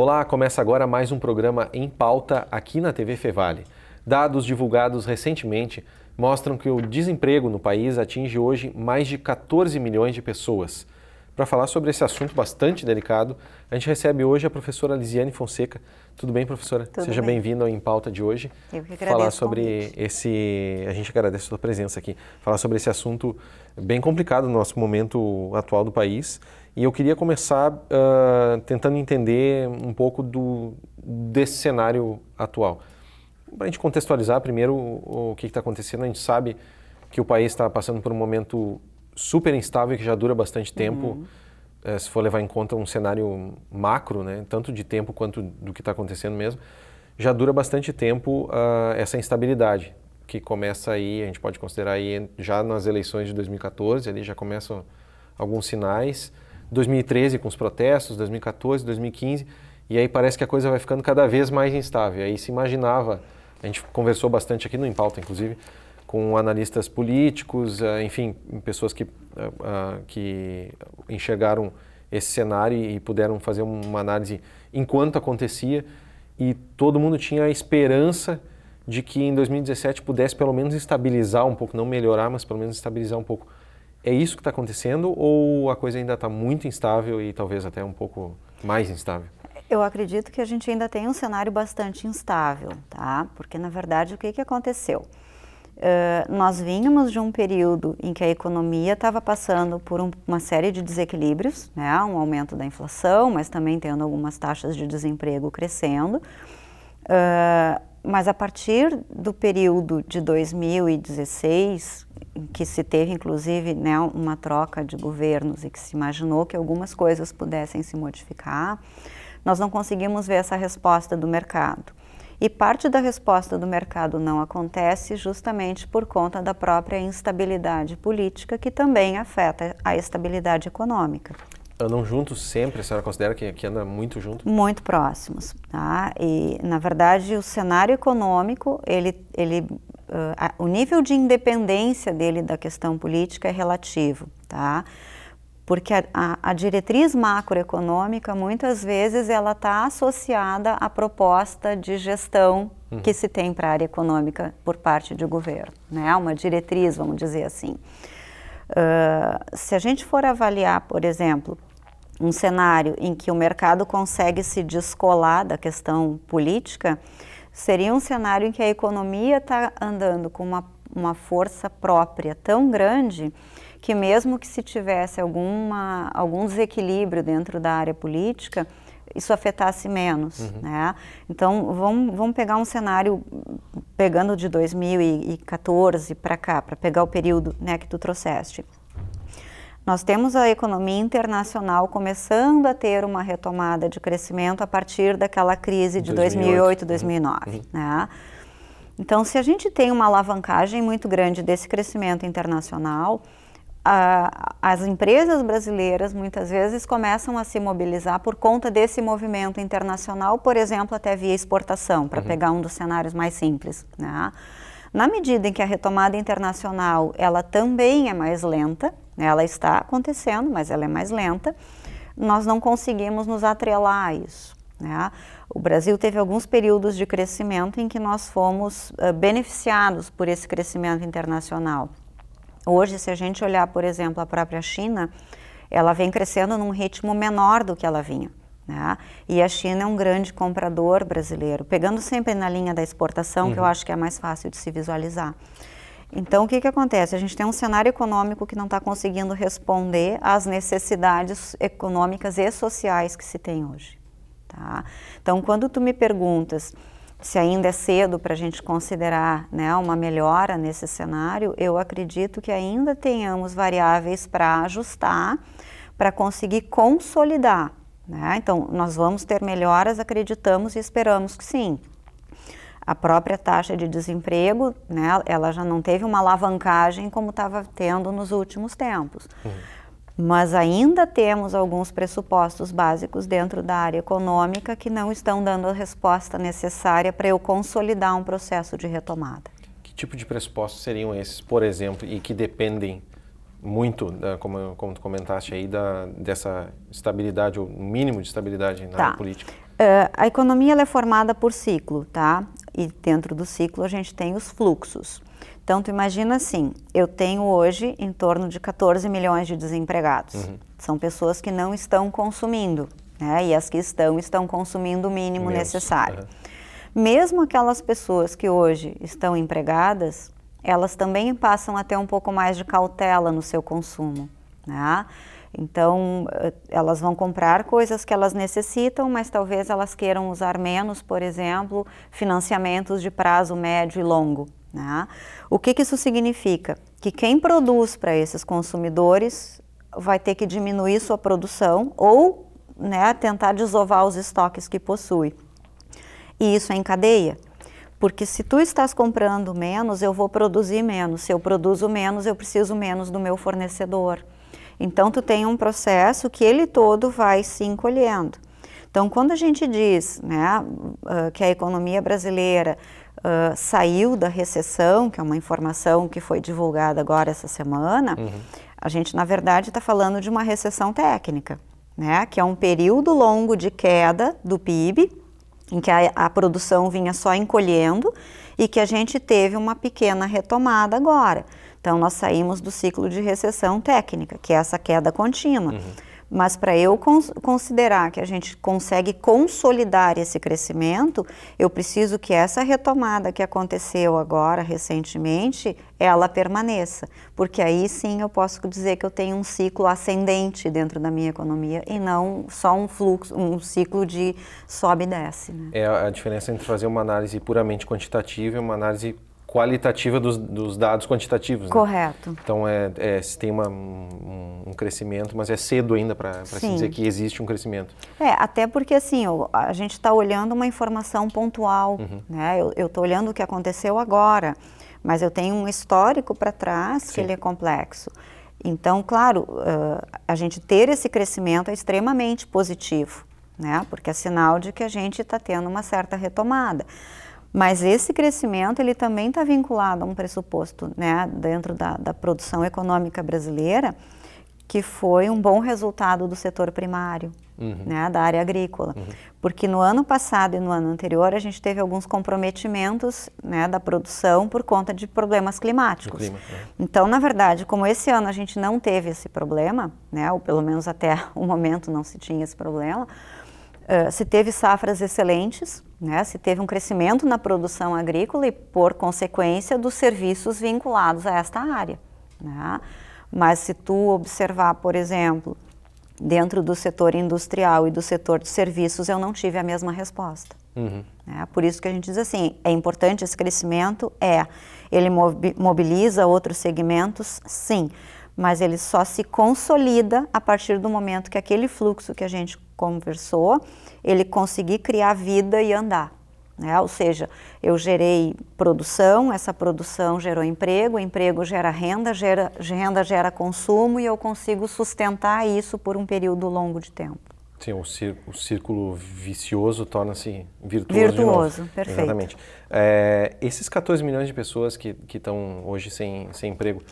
Olá, começa agora mais um programa Em Pauta aqui na TV Fevale. Dados divulgados recentemente mostram que o desemprego no país atinge hoje mais de 14 milhões de pessoas. Para falar sobre esse assunto bastante delicado, a gente recebe hoje a professora Lisiane Fonseca. Tudo bem, professora? Tudo Seja bem. bem-vinda ao Em Pauta de hoje. Eu que agradeço Falar o sobre convite. a gente agradece a sua presença aqui. Falar sobre esse assunto bem complicado no nosso momento atual do país. E eu queria começar tentando entender um pouco desse cenário atual. Para a gente contextualizar primeiro o que está acontecendo, a gente sabe que o país está passando por um momento super instável que já dura bastante tempo, se for levar em conta um cenário macro, né, tanto de tempo quanto do que está acontecendo mesmo, já dura bastante tempo essa instabilidade, que começa aí, a gente pode considerar aí já nas eleições de 2014, ali já começam alguns sinais, 2013 com os protestos, 2014, 2015, e aí parece que a coisa vai ficando cada vez mais instável. Aí se imaginava, a gente conversou bastante aqui no Em Pauta, inclusive, com analistas políticos, enfim, pessoas que enxergaram esse cenário e puderam fazer uma análise enquanto acontecia, e todo mundo tinha a esperança de que em 2017 pudesse pelo menos estabilizar um pouco, não melhorar, mas pelo menos estabilizar um pouco. É isso que está acontecendo ou a coisa ainda está muito instável e talvez até um pouco mais instável? Eu acredito que a gente ainda tem um cenário bastante instável, tá? Porque, na verdade, o que aconteceu? Nós vínhamos de um período em que a economia estava passando por uma série de desequilíbrios, né? Um aumento da inflação, mas também tendo algumas taxas de desemprego crescendo. Mas a partir do período de 2016, em que se teve inclusive, né, uma troca de governos e que se imaginou que algumas coisas pudessem se modificar, nós não conseguimos ver essa resposta do mercado. E parte da resposta do mercado não acontece justamente por conta da própria instabilidade política, que também afeta a estabilidade econômica. Andam juntos sempre? A senhora considera que anda muito junto? Muito próximos, tá? E, na verdade, o cenário econômico, o nível de independência dele da questão política é relativo, tá? Porque a diretriz macroeconômica, muitas vezes, ela está associada à proposta de gestão que se tem para a área econômica por parte do governo, né? Uma diretriz, vamos dizer assim. Se a gente for avaliar, por exemplo, um cenário em que o mercado consegue se descolar da questão política, seria um cenário em que a economia está andando com uma força própria tão grande que mesmo que se tivesse algum desequilíbrio dentro da área política, isso afetasse menos, né? Então, vamos pegar um cenário, pegando de 2014 para cá, para pegar o período, né, que tu trouxeste. Nós temos a economia internacional começando a ter uma retomada de crescimento a partir daquela crise de 2008, 2009, né? Então, se a gente tem uma alavancagem muito grande desse crescimento internacional, as empresas brasileiras muitas vezes começam a se mobilizar por conta desse movimento internacional, por exemplo, até via exportação, para pegar um dos cenários mais simples, né? Na medida em que a retomada internacional, ela também é mais lenta, ela está acontecendo, mas ela é mais lenta, nós não conseguimos nos atrelar a isso, né? O Brasil teve alguns períodos de crescimento em que nós fomos beneficiados por esse crescimento internacional. Hoje, se a gente olhar, por exemplo, a própria China, ela vem crescendo num ritmo menor do que ela vinha, né? E a China é um grande comprador brasileiro, pegando sempre na linha da exportação, que eu acho que é mais fácil de se visualizar. Então, o que acontece? A gente tem um cenário econômico que não está conseguindo responder às necessidades econômicas e sociais que se tem hoje, tá? Então, quando tu me perguntas se ainda é cedo para a gente considerar, né, uma melhora nesse cenário, eu acredito que ainda tenhamos variáveis para ajustar, para conseguir consolidar, né? Então, nós vamos ter melhoras, acreditamos e esperamos que sim. A própria taxa de desemprego, né, ela já não teve uma alavancagem como estava tendo nos últimos tempos. Mas ainda temos alguns pressupostos básicos dentro da área econômica que não estão dando a resposta necessária para eu consolidar um processo de retomada. Que tipo de pressupostos seriam esses, por exemplo, e que dependem muito, como tu comentaste aí, dessa estabilidade, ou mínimo de estabilidade na área política? A economia ela é formada por ciclo, tá? E dentro do ciclo a gente tem os fluxos. Então, tu imagina assim, eu tenho hoje em torno de 14 milhões de desempregados. São pessoas que não estão consumindo, né? E as que estão consumindo o mínimo necessário. Mesmo aquelas pessoas que hoje estão empregadas, elas também passam a ter um pouco mais de cautela no seu consumo, né? Então, elas vão comprar coisas que elas necessitam, mas talvez elas queiram usar menos, por exemplo, financiamentos de prazo médio e longo, né? O que isso significa? Que quem produz para esses consumidores vai ter que diminuir sua produção ou, né, tentar desovar os estoques que possui. E isso é em cadeia. Porque se tu estás comprando menos, eu vou produzir menos. Se eu produzo menos, eu preciso menos do meu fornecedor. Então, tu tem um processo que ele todo vai se encolhendo. Então, quando a gente diz, né, que a economia brasileira saiu da recessão, que é uma informação que foi divulgada agora essa semana, a gente, na verdade, está falando de uma recessão técnica, né, que é um período longo de queda do PIB, em que a produção vinha só encolhendo e que a gente teve uma pequena retomada agora. Então, nós saímos do ciclo de recessão técnica, que é essa queda contínua. Mas para eu considerar que a gente consegue consolidar esse crescimento, eu preciso que essa retomada que aconteceu agora, recentemente, ela permaneça. Porque aí sim eu posso dizer que eu tenho um ciclo ascendente dentro da minha economia e não só um fluxo, um ciclo de sobe e desce, né? É a diferença entre fazer uma análise puramente quantitativa e uma análise qualitativa dos dados quantitativos, né? Correto. Então, se tem um crescimento, mas é cedo ainda para se dizer que existe um crescimento. Até porque assim, a gente está olhando uma informação pontual, né? Eu estou olhando o que aconteceu agora, mas eu tenho um histórico para trás que ele é complexo. Então, claro, a gente ter esse crescimento é extremamente positivo, né? Porque é sinal de que a gente está tendo uma certa retomada. Mas esse crescimento, ele também está vinculado a um pressuposto, né, dentro da produção econômica brasileira, que foi um bom resultado do setor primário, né, da área agrícola. Porque no ano passado e no ano anterior, a gente teve alguns comprometimentos, né, da produção por conta de problemas climáticos. Então, na verdade, como esse ano a gente não teve esse problema, né, ou pelo menos até o momento não se tinha esse problema, se teve safras excelentes, né, se teve um crescimento na produção agrícola e, por consequência, dos serviços vinculados a esta área, né? Mas se tu observar, por exemplo, dentro do setor industrial e do setor de serviços, eu não tive a mesma resposta. Por isso que a gente diz assim, é importante esse crescimento? Ele mobiliza outros segmentos? Sim. Mas ele só se consolida a partir do momento que aquele fluxo que a gente conversou, ele conseguir criar vida e andar, né? Ou seja, eu gerei produção, essa produção gerou emprego, o emprego gera renda, renda gera consumo e eu consigo sustentar isso por um período longo de tempo. Sim, o círculo vicioso torna-se virtuoso de novo. Perfeito. Exatamente. Esses 14 milhões de pessoas que estão hoje sem emprego,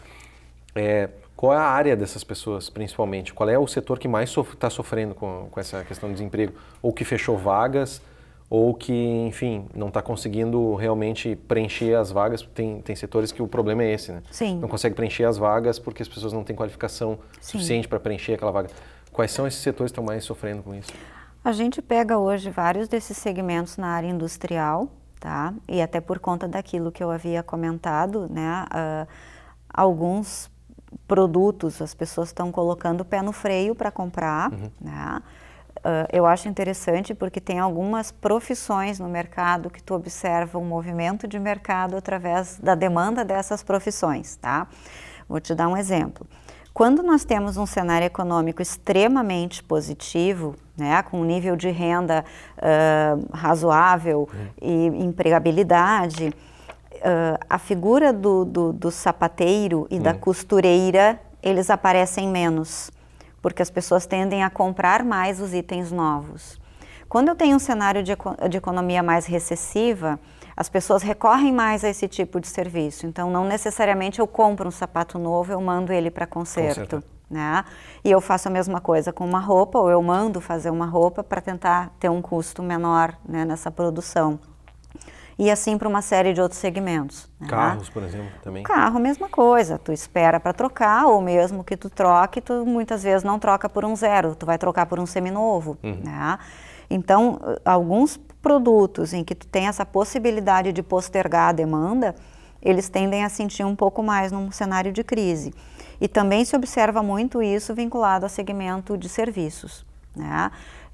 qual é a área dessas pessoas, principalmente? Qual é o setor que mais está sofrendo com essa questão de desemprego? Ou que fechou vagas, ou que, enfim, não está conseguindo realmente preencher as vagas? Tem setores que o problema é esse, né? Sim. Não consegue preencher as vagas porque as pessoas não têm qualificação suficiente para preencher aquela vaga. Quais são esses setores que estão mais sofrendo com isso? A gente pega hoje vários desses segmentos na área industrial, tá? E até por conta daquilo que eu havia comentado, né? Alguns produtos, as pessoas estão colocando o pé no freio para comprar, né? Eu acho interessante porque tem algumas profissões no mercado que tu observa um movimento de mercado através da demanda dessas profissões, tá? Vou te dar um exemplo. Quando nós temos um cenário econômico extremamente positivo, né, com um nível de renda razoável e empregabilidade, a figura do sapateiro e da costureira, eles aparecem menos, porque as pessoas tendem a comprar mais os itens novos. Quando eu tenho um cenário de economia mais recessiva, as pessoas recorrem mais a esse tipo de serviço. Então, não necessariamente eu compro um sapato novo, eu mando ele para conserto. né? E eu faço a mesma coisa com uma roupa, ou eu mando fazer uma roupa para tentar ter um custo menor, né, nessa produção. E assim para uma série de outros segmentos. Né? Carros, por exemplo, também? Carro, mesma coisa. Tu espera para trocar, ou mesmo que tu troque, tu muitas vezes não troca por um zero, tu vai trocar por um seminovo. Né? Então, alguns produtos em que tu tem essa possibilidade de postergar a demanda, eles tendem a sentir um pouco mais num cenário de crise. E também se observa muito isso vinculado ao segmento de serviços. Né?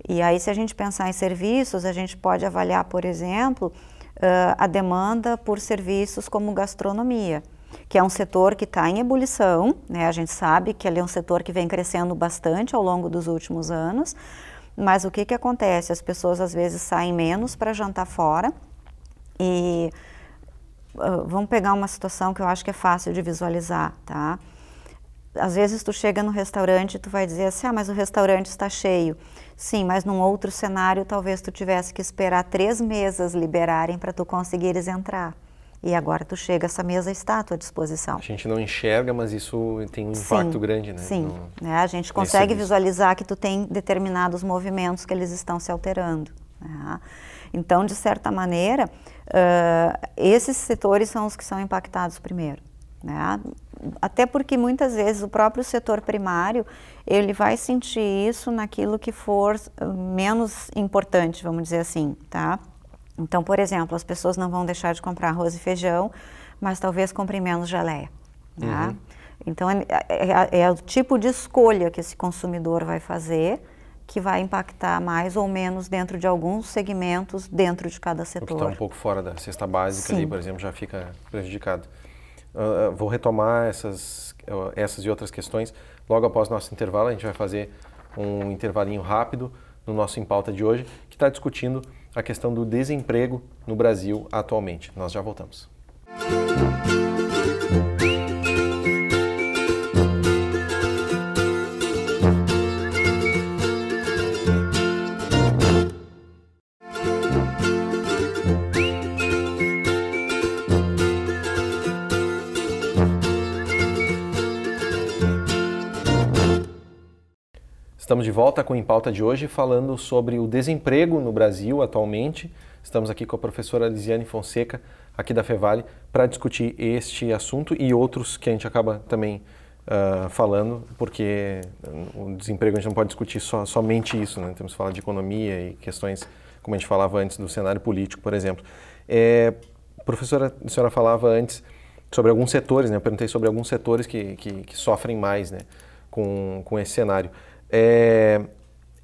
E aí, se a gente pensar em serviços, a gente pode avaliar, por exemplo, a demanda por serviços como gastronomia, que é um setor que está em ebulição, né? A gente sabe que ele é um setor que vem crescendo bastante ao longo dos últimos anos, mas o que acontece? As pessoas às vezes saem menos para jantar fora e vamos pegar uma situação que eu acho que é fácil de visualizar, tá? Às vezes tu chega no restaurante e tu vai dizer assim, mas o restaurante está cheio. Sim, mas num outro cenário talvez tu tivesse que esperar 3 mesas liberarem para tu conseguires entrar. E agora tu chega, essa mesa está à tua disposição. A gente não enxerga, mas isso tem um impacto grande, né? Sim, a gente consegue visualizar que tu tem determinados movimentos que eles estão se alterando. Né? Então, de certa maneira, esses setores são os que são impactados primeiro. Né? Até porque muitas vezes o próprio setor primário, ele vai sentir isso naquilo que for menos importante, vamos dizer assim, tá? Então, por exemplo, as pessoas não vão deixar de comprar arroz e feijão, mas talvez comprem menos geleia. Tá? Então, é o tipo de escolha que esse consumidor vai fazer que vai impactar mais ou menos dentro de alguns segmentos dentro de cada setor. O que está um pouco fora da cesta básica ali, por exemplo, já fica prejudicado. Vou retomar essas e outras questões logo após nosso intervalo. A gente vai fazer um intervalinho rápido no nosso Em Pauta de hoje, que está discutindo a questão do desemprego no Brasil atualmente. Nós já voltamos. Estamos de volta com o Em Pauta de hoje, falando sobre o desemprego no Brasil atualmente. Estamos aqui com a professora Lisiane Fonseca, aqui da Fevale, para discutir este assunto e outros que a gente acaba também falando, porque o desemprego a gente não pode discutir somente isso, né? Temos que falar de economia e questões, como a gente falava antes, do cenário político, por exemplo. Professora, a senhora falava antes sobre alguns setores, né? Eu perguntei sobre alguns setores que sofrem mais, né? com esse cenário.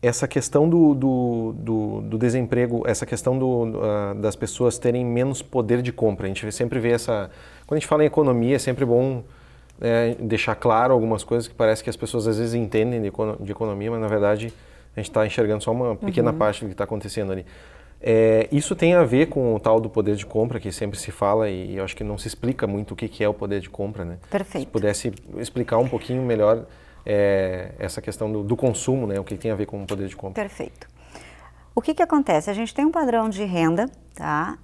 Essa questão do desemprego, essa questão das pessoas terem menos poder de compra, a gente sempre vê quando a gente fala em economia, é sempre bom deixar claro algumas coisas que parece que as pessoas às vezes entendem de economia, mas na verdade a gente está enxergando só uma pequena parte do que está acontecendo ali. Isso tem a ver com o tal do poder de compra, que sempre se fala, e eu acho que não se explica muito o que é o poder de compra, né? Perfeito. Se pudesse explicar um pouquinho melhor essa questão do consumo, né? O que tem a ver com o poder de compra. Perfeito. O que acontece? A gente tem um padrão de renda, tá?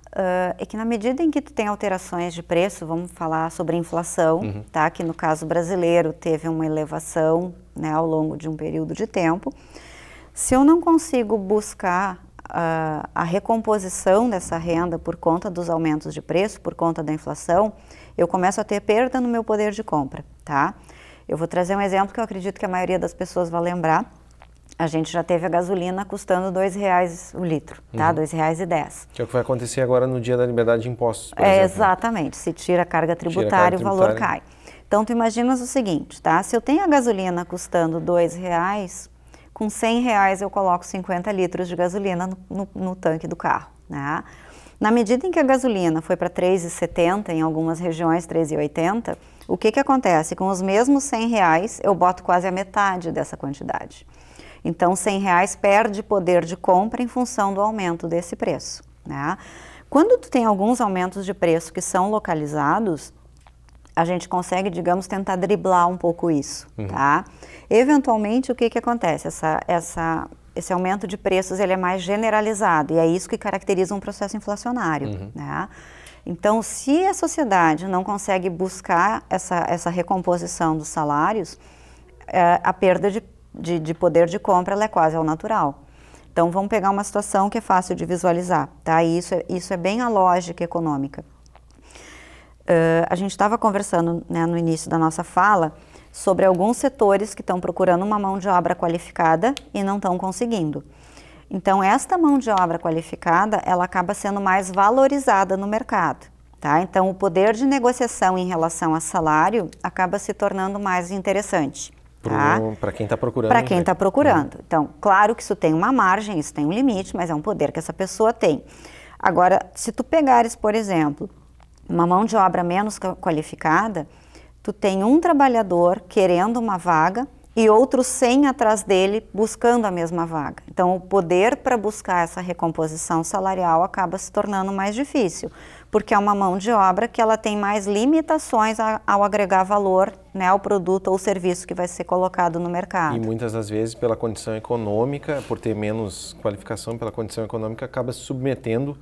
É que na medida em que tu tem alterações de preço, vamos falar sobre inflação, tá? Que no caso brasileiro teve uma elevação, né, ao longo de um período de tempo. Se eu não consigo buscar a recomposição dessa renda por conta dos aumentos de preço, por conta da inflação, eu começo a ter perda no meu poder de compra, tá? Eu vou trazer um exemplo que eu acredito que a maioria das pessoas vai lembrar. A gente já teve a gasolina custando R$2 o litro, tá? R$2,10. Que é o que vai acontecer agora no dia da liberdade de impostos, por exemplo. Exatamente. Se tira a carga tributária, o valor cai. Então, tu imaginas o seguinte, tá? Se eu tenho a gasolina custando R$2, com R$100 eu coloco 50 litros de gasolina no tanque do carro, né? Na medida em que a gasolina foi para R$3,70, em algumas regiões R$3,80, o que acontece? Com os mesmos R$100, eu boto quase a metade dessa quantidade. Então, R$100 perde poder de compra em função do aumento desse preço, né? Quando tu tem alguns aumentos de preço que são localizados, a gente consegue, digamos, tentar driblar um pouco isso, tá? Eventualmente, o que acontece? Esse aumento de preços, ele é mais generalizado, e é isso que caracteriza um processo inflacionário, né? Então, se a sociedade não consegue buscar essa recomposição dos salários, a perda de poder de compra ela é quase ao natural. Então, vamos pegar uma situação que é fácil de visualizar, tá? E isso é bem a lógica econômica. A gente estava conversando, né, no início da nossa fala sobre alguns setores que estão procurando uma mão de obra qualificada e não estão conseguindo. Então, esta mão de obra qualificada, ela acaba sendo mais valorizada no mercado, tá? Então, o poder de negociação em relação a salário acaba se tornando mais interessante. Para quem está procurando. Para quem está procurando. Então, claro que isso tem uma margem, isso tem um limite, mas é um poder que essa pessoa tem. Agora, se tu pegares, por exemplo, uma mão de obra menos qualificada, tu tem um trabalhador querendo uma vaga e outros 100 atrás dele buscando a mesma vaga. Então, o poder para buscar essa recomposição salarial acaba se tornando mais difícil, porque é uma mão de obra que ela tem mais limitações ao agregar valor, né, ao produto ou serviço que vai ser colocado no mercado. E muitas das vezes, pela condição econômica, por ter menos qualificação, pela condição econômica, acaba se submetendo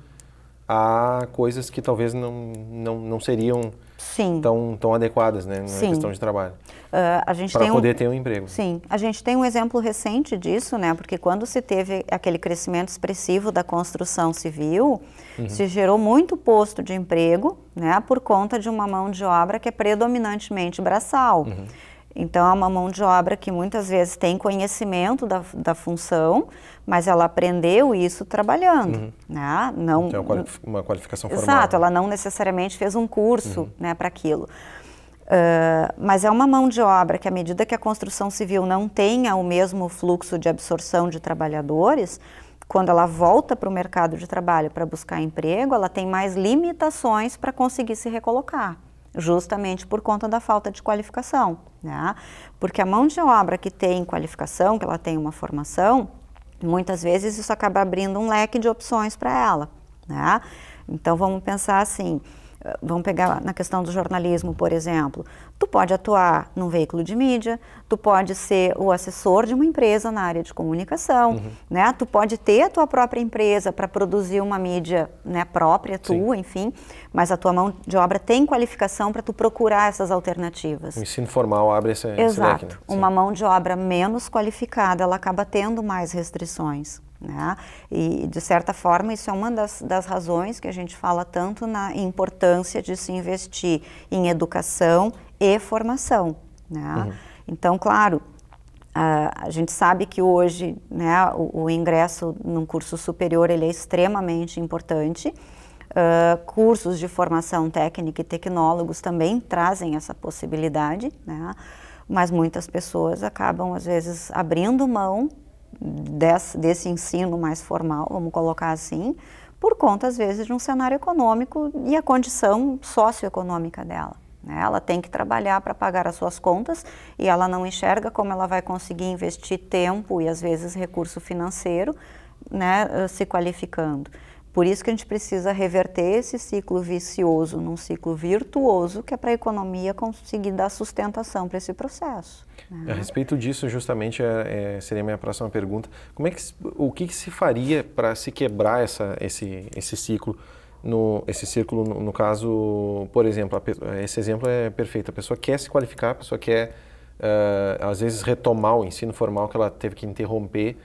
a coisas que talvez não seriam tão adequadas, né, na questão de trabalho. Para poder ter um emprego. Sim, a gente tem um exemplo recente disso, né, porque quando se teve aquele crescimento expressivo da construção civil, se gerou muito posto de emprego, né, por conta de uma mão de obra que é predominantemente braçal. Então, é uma mão de obra que muitas vezes tem conhecimento da função, mas ela aprendeu isso trabalhando, né? Não, então, uma qualificação formal. Exato, ela não necessariamente fez um curso, né, para aquilo. Mas é uma mão de obra que, à medida que a construção civil não tenha o mesmo fluxo de absorção de trabalhadores, quando ela volta para o mercado de trabalho para buscar emprego, ela tem mais limitações para conseguir se recolocar, justamente por conta da falta de qualificação, né? Porque a mão de obra que tem qualificação, que ela tem uma formação, muitas vezes isso acaba abrindo um leque de opções para ela, né? Então, vamos pensar assim, vamos pegar na questão do jornalismo, por exemplo. Tu pode atuar num veículo de mídia, tu pode ser o assessor de uma empresa na área de comunicação, né? Tu pode ter a tua própria empresa para produzir uma mídia, né, própria, tua, enfim, mas a tua mão de obra tem qualificação para tu procurar essas alternativas. O ensino formal abre esse leque, né? Uma mão de obra menos qualificada, ela acaba tendo mais restrições, né? E, de certa forma, isso é uma das razões que a gente fala tanto na importância de se investir em educação e formação, né? Então, claro, a gente sabe que hoje, né, o ingresso num curso superior ele é extremamente importante. Cursos de formação técnica e tecnólogos também trazem essa possibilidade, né? Mas muitas pessoas acabam, às vezes, abrindo mão desse ensino mais formal, vamos colocar assim, por conta, às vezes, de um cenário econômico e a condição socioeconômica dela, né? Ela tem que trabalhar para pagar as suas contas e ela não enxerga como ela vai conseguir investir tempo e, às vezes, recurso financeiro, né, se qualificando. Por isso que a gente precisa reverter esse ciclo vicioso num ciclo virtuoso, que é para a economia conseguir dar sustentação para esse processo, né? A respeito disso, justamente, seria a minha próxima pergunta. O que se faria para se quebrar esse ciclo? Esse círculo, no caso, por exemplo, esse exemplo é perfeito. A pessoa quer se qualificar, a pessoa quer, às vezes, retomar o ensino formal que ela teve que interromper,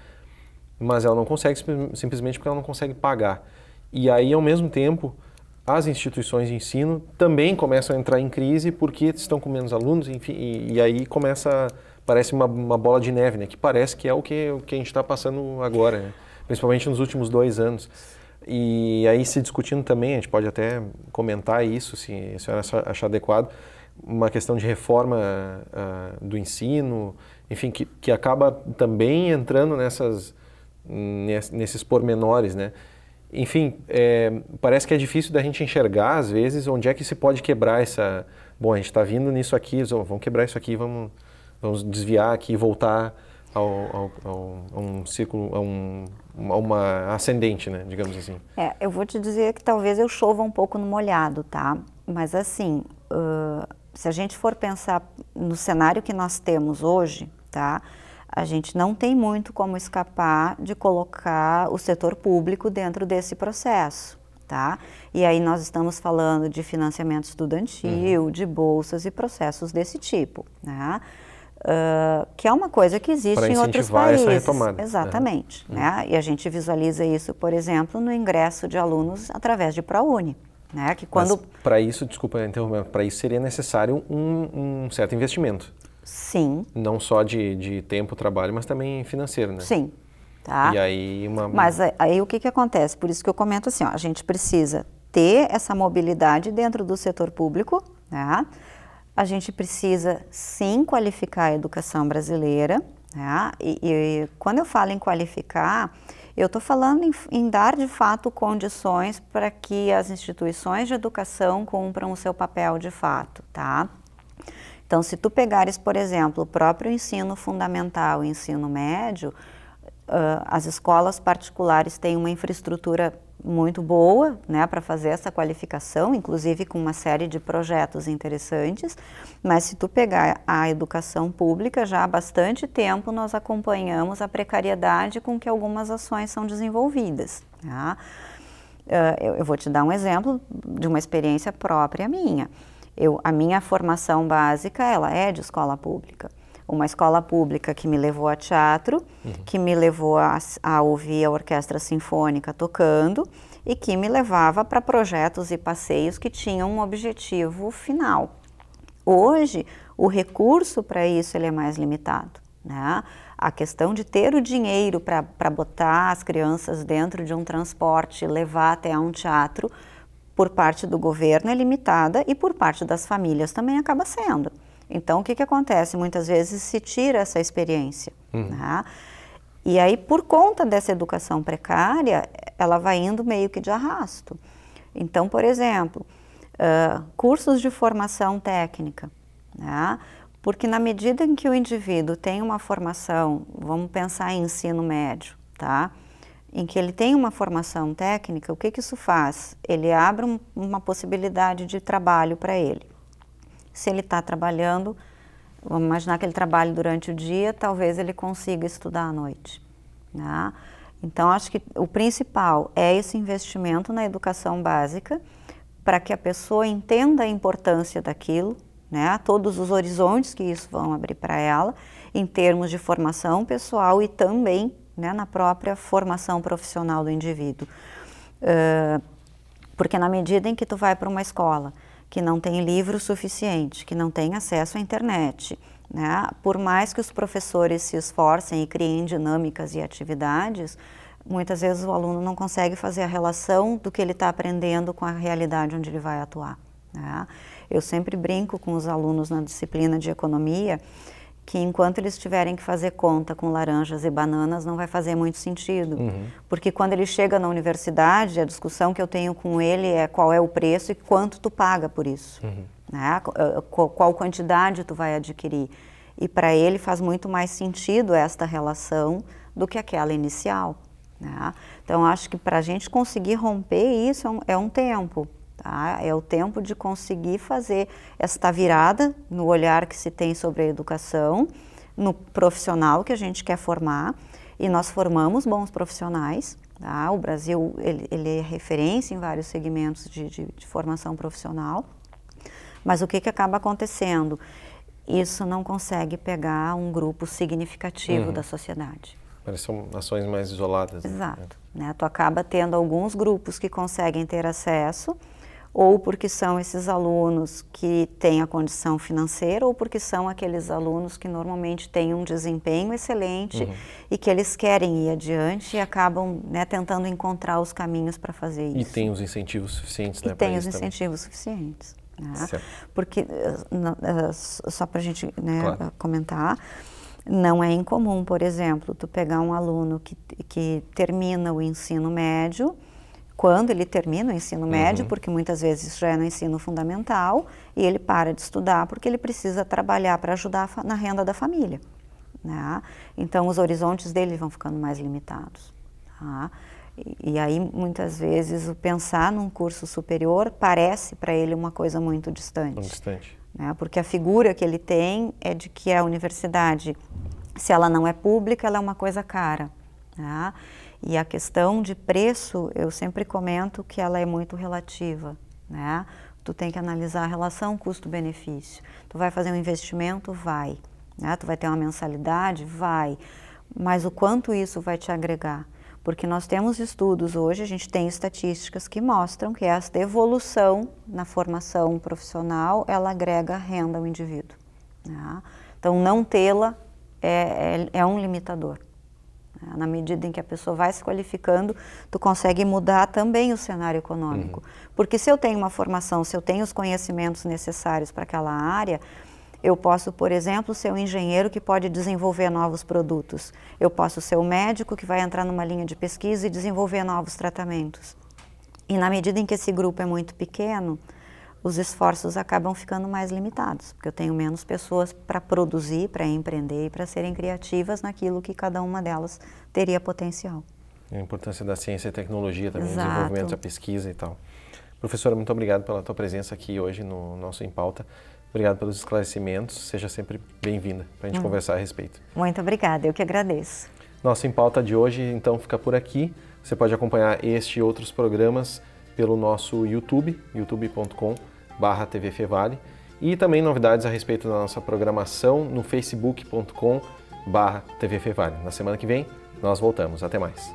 mas ela não consegue simplesmente porque ela não consegue pagar. E aí, ao mesmo tempo, as instituições de ensino também começam a entrar em crise porque estão com menos alunos, enfim, e aí parece uma bola de neve, né? Que parece que é o que a gente está passando agora, né? Principalmente nos últimos 2 anos. E aí, se discutindo também, a gente pode até comentar isso, se a senhora achar adequado, uma questão de reforma do ensino, enfim, que acaba também entrando nesses pormenores, né? Enfim, parece que é difícil da gente enxergar, às vezes, onde é que se pode quebrar essa... Bom, a gente está vindo nisso aqui, vamos quebrar isso aqui, vamos desviar aqui e voltar a um ciclo, a uma ascendente, né, digamos assim. Eu vou te dizer que talvez eu chova um pouco no molhado, tá? Mas assim, se a gente for pensar no cenário que nós temos hoje, tá? A gente não tem muito como escapar de colocar o setor público dentro desse processo, tá? E aí nós estamos falando de financiamento estudantil, de bolsas e processos desse tipo, né? que é uma coisa que existe em outros países. Essa retomada. Exatamente. Né? E a gente visualiza isso, por exemplo, no ingresso de alunos através de ProUni. Né? Que quando... Para isso, desculpa interromper, para isso seria necessário um certo investimento. Sim. Não só de tempo, trabalho, mas também financeiro, né? Sim. Tá? E aí Mas aí o que acontece? Por isso que eu comento assim, ó, a gente precisa ter essa mobilidade dentro do setor público, né? A gente precisa sim qualificar a educação brasileira, né? E quando eu falo em qualificar, eu estou falando em dar de fato condições para que as instituições de educação cumpram o seu papel de fato, tá? Então, se tu pegares, por exemplo, o próprio ensino fundamental e ensino médio, as escolas particulares têm uma infraestrutura muito boa, né, para fazer essa qualificação, inclusive com uma série de projetos interessantes, mas se tu pegar a educação pública, já há bastante tempo nós acompanhamos a precariedade com que algumas ações são desenvolvidas. Tá? Eu vou te dar um exemplo de uma experiência própria minha. A minha formação básica, ela é de escola pública. Uma escola pública que me levou a teatro, que me levou a ouvir a orquestra sinfônica tocando e que me levava para projetos e passeios que tinham um objetivo final. Hoje, o recurso para isso ele é mais limitado, né? A questão de ter o dinheiro para botar as crianças dentro de um transporte, levar até um teatro, por parte do governo é limitada e por parte das famílias também acaba sendo. Então, o que acontece? Muitas vezes se tira essa experiência. Né? E aí, por conta dessa educação precária, ela vai indo meio que de arrasto. Então, por exemplo, cursos de formação técnica. Né? Porque na medida em que o indivíduo tem uma formação, vamos pensar em ensino médio, tá? Em que ele tem uma formação técnica, o que isso faz? Ele abre uma possibilidade de trabalho para ele. Se ele está trabalhando, vamos imaginar que ele trabalhe durante o dia, talvez ele consiga estudar à noite. Né? Então, acho que o principal é esse investimento na educação básica, para que a pessoa entenda a importância daquilo, né? Todos os horizontes que isso vão abrir para ela, em termos de formação pessoal e também, né, na própria formação profissional do indivíduo. Porque na medida em que tu vai para uma escola que não tem livro suficiente, que não tem acesso à internet, né? Por mais que os professores se esforcem e criem dinâmicas e atividades, muitas vezes o aluno não consegue fazer a relação do que ele está aprendendo com a realidade onde ele vai atuar. Né? Eu sempre brinco com os alunos na disciplina de economia que enquanto eles tiverem que fazer conta com laranjas e bananas não vai fazer muito sentido, porque quando ele chega na universidade, a discussão que eu tenho com ele é qual é o preço e quanto tu paga por isso, né? Qual quantidade tu vai adquirir, e para ele faz muito mais sentido esta relação do que aquela inicial, né? Então acho que para a gente conseguir romper isso é um tempo. Tá? É o tempo de conseguir fazer esta virada no olhar que se tem sobre a educação, no profissional que a gente quer formar, e nós formamos bons profissionais. Tá? O Brasil ele é referência em vários segmentos de formação profissional, mas o que acaba acontecendo? Isso não consegue pegar um grupo significativo da sociedade. São ações mais isoladas. Exato. Né? Tu acaba tendo alguns grupos que conseguem ter acesso, ou porque são esses alunos que têm a condição financeira, ou porque são aqueles alunos que normalmente têm um desempenho excelente e que eles querem ir adiante e acabam, né, tentando encontrar os caminhos para fazer isso. E tem os incentivos suficientes, né? E tem os incentivos suficientes. Né? Porque, só para a gente, né, comentar, não é incomum, por exemplo, tu pegar um aluno que termina o ensino médio, quando ele termina o ensino médio, porque muitas vezes isso já é no ensino fundamental, e ele para de estudar porque ele precisa trabalhar para ajudar na renda da família. Né? Então, os horizontes dele vão ficando mais limitados. Tá? E aí, muitas vezes, o pensar num curso superior parece para ele uma coisa muito distante. Muito distante. Né? Porque a figura que ele tem é de que a universidade, se ela não é pública, ela é uma coisa cara. Tá? E a questão de preço, eu sempre comento que ela é muito relativa, né? Tu tem que analisar a relação custo-benefício. Tu vai fazer um investimento? Vai. né? Tu vai ter uma mensalidade? Vai. Mas o quanto isso vai te agregar? Porque nós temos estudos hoje, a gente tem estatísticas que mostram que esta evolução na formação profissional, ela agrega renda ao indivíduo, né? Então, não tê-la é um limitador. Na medida em que a pessoa vai se qualificando, tu consegue mudar também o cenário econômico. Porque se eu tenho uma formação, se eu tenho os conhecimentos necessários para aquela área, eu posso, por exemplo, ser um engenheiro que pode desenvolver novos produtos. Eu posso ser um médico que vai entrar numa linha de pesquisa e desenvolver novos tratamentos. E na medida em que esse grupo é muito pequeno, os esforços acabam ficando mais limitados, porque eu tenho menos pessoas para produzir, para empreender e para serem criativas naquilo que cada uma delas teria potencial. A importância da ciência e tecnologia também, o Exato. desenvolvimento da pesquisa e tal. Professora, muito obrigado pela tua presença aqui hoje no nosso Em Pauta. Obrigado pelos esclarecimentos, seja sempre bem-vinda para a gente conversar a respeito. Muito obrigada, eu que agradeço. Nosso Em Pauta de hoje, então, fica por aqui. Você pode acompanhar este e outros programas pelo nosso YouTube, youtube.com/TV Fevale, e também novidades a respeito da nossa programação no facebook.com/TV Fevale. Na semana que vem, nós voltamos. Até mais.